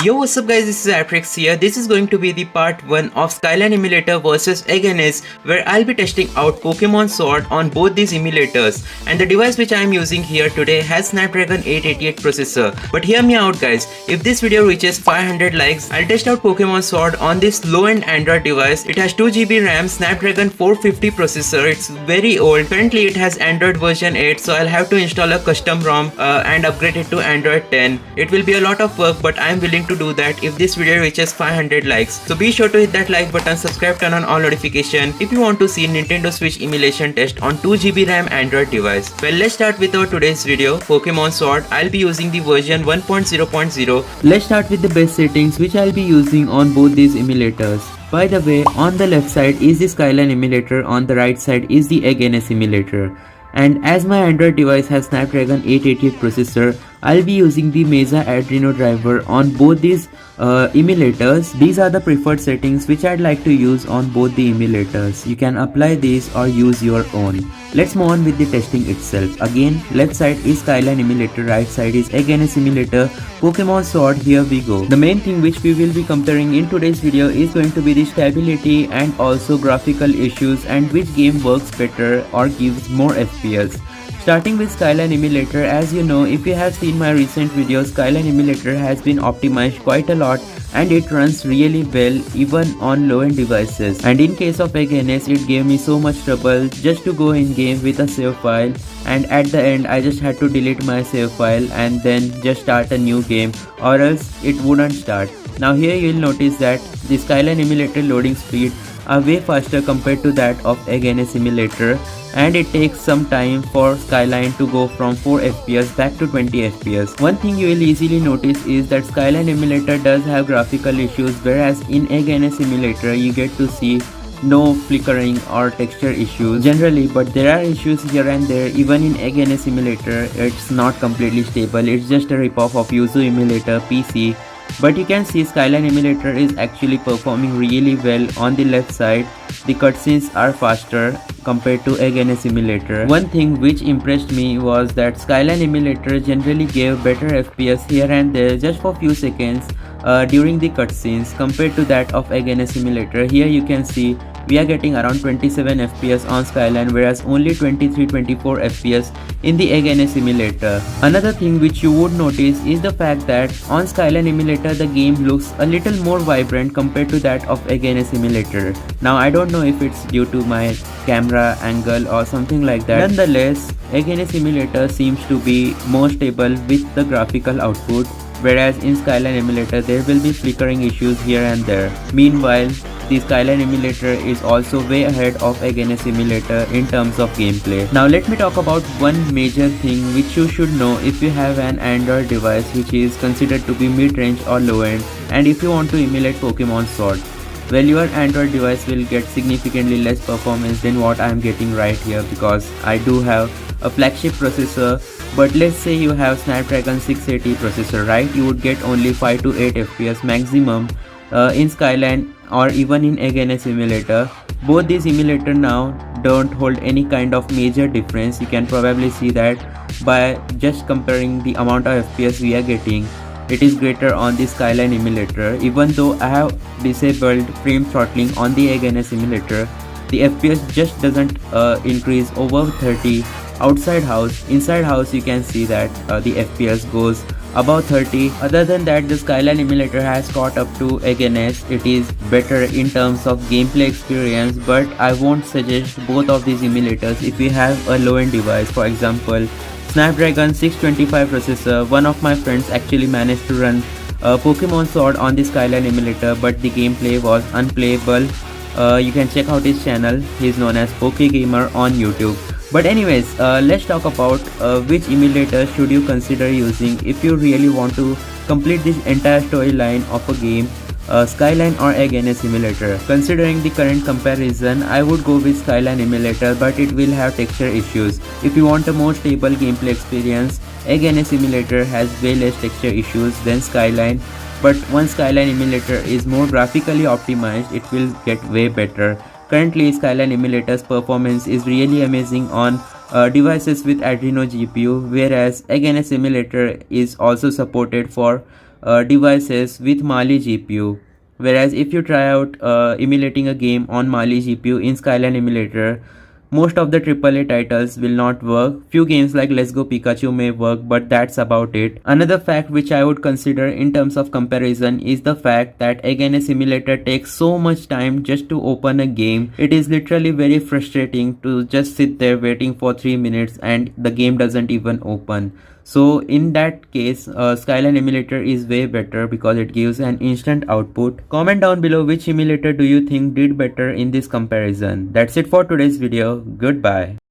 Yo, what's up guys, this is Atrix here. This is going to be the part 1 of Skyline Emulator versus Against, where I'll be testing out Pokemon Sword on both these emulators. And the device which I am using here today has Snapdragon 888 processor. But hear me out guys, if this video reaches 500 likes, I'll test out Pokemon Sword on this low-end Android device. It has 2GB RAM, Snapdragon 450 processor, it's very old. Currently it has Android version 8, so I'll have to install a custom ROM and upgrade it to Android 10. It will be a lot of work, but I am willing to do that if this video reaches 500 likes. So be sure to hit that like button, subscribe, turn on all notification if you want to see Nintendo Switch emulation test on 2GB RAM Android device. Well, let's start with our today's video, Pokemon Sword. I'll be using the version 1.0.0. Let's start with the base settings which I'll be using on both these emulators. By the way, on the left side is the Skyline Emulator, on the right side is the Against Emulator. And as my Android device has Snapdragon 888 processor, I'll be using the Mesa Adreno driver on both these emulators. These are the preferred settings which I'd like to use on both the emulators. You can apply these or use your own. Let's move on with the testing itself. Again, left side is Skyline Emulator, right side is Against Emulator, Pokemon Sword, here we go. The main thing which we will be comparing in today's video is going to be the stability and also graphical issues and which game works better or gives more FPS. Starting with Skyline Emulator, as you know, if you have seen my recent videos, Skyline Emulator has been optimized quite a lot and it runs really well even on low-end devices. And in case of Against, it gave me so much trouble just to go in game with a save file, and at the end I just had to delete my save file and then just start a new game, or else it wouldn't start. Now here you will notice that the Skyline Emulator loading speed are way faster compared to that of Against Emulator, and it takes some time for Skyline to go from 4 FPS back to 20 FPS. One thing you will easily notice is that Skyline Emulator does have graphical issues, whereas in Against Emulator you get to see no flickering or texture issues generally, but there are issues here and there. Even in Against Emulator it's not completely stable, it's just a ripoff of Yuzu Emulator PC. But you can see Skyline Emulator is actually performing really well. On the left side, the cutscenes are faster compared to Against Emulator. One thing which impressed me was that Skyline Emulator generally gave better FPS here and there just for few seconds during the cutscenes compared to that of Against Emulator. Here you can see we are getting around 27 FPS on Skyline, whereas only 23-24 FPS in the Against Emulator. Another thing which you would notice is the fact that on Skyline Emulator the game looks a little more vibrant compared to that of Against Emulator. Now I don't know if it's due to my camera angle or something like that. Nonetheless, Against Emulator seems to be more stable with the graphical output, whereas in Skyline Emulator there will be flickering issues here and there. Meanwhile, the Skyline Emulator is also way ahead of Against Emulator in terms of gameplay. Now let me talk about one major thing which you should know if you have an Android device which is considered to be mid-range or low-end, and if you want to emulate Pokemon Sword. Well, your Android device will get significantly less performance than what I am getting right here, because I do have a flagship processor. But let's say you have Snapdragon 680 processor, right? You would get only 5 to 8 FPS maximum in Skyline or even in Against Emulator. Both these emulator now don't hold any kind of major difference. You can probably see that by just comparing the amount of FPS we are getting. It is greater on the Skyline Emulator. Even though I have disabled frame throttling on the Against Emulator, the FPS just doesn't increase over 30 outside house. Inside house you can see that the FPS goes above 30. Other than that, the Skyline Emulator has caught up to Against. It is better in terms of gameplay experience, but I won't suggest both of these emulators if you have a low-end device. For example, Snapdragon 625 processor. One of my friends actually managed to run Pokemon Sword on the Skyline Emulator, but the gameplay was unplayable. You can check out his channel. He is known as PokeGamer on YouTube. But anyways, let's talk about which emulator should you consider using if you really want to complete this entire storyline of a game, Skyline or Against Emulator. Considering the current comparison, I would go with Skyline Emulator, but it will have texture issues. If you want a more stable gameplay experience, Against Emulator has way less texture issues than Skyline. But once Skyline Emulator is more graphically optimized, it will get way better. Currently, Skyline Emulator's performance is really amazing on devices with Adreno GPU, whereas Against Emulator is also supported for devices with Mali GPU. Whereas if you try out emulating a game on Mali GPU in Skyline Emulator, most of the AAA titles will not work. Few games like Let's Go Pikachu may work, but that's about it. Another fact which I would consider in terms of comparison is the fact that again a simulator takes so much time just to open a game. It is literally very frustrating to just sit there waiting for 3 minutes and the game doesn't even open. So in that case, Skyline Emulator is way better because it gives an instant output. Comment down below which emulator do you think did better in this comparison. That's it for today's video. Goodbye.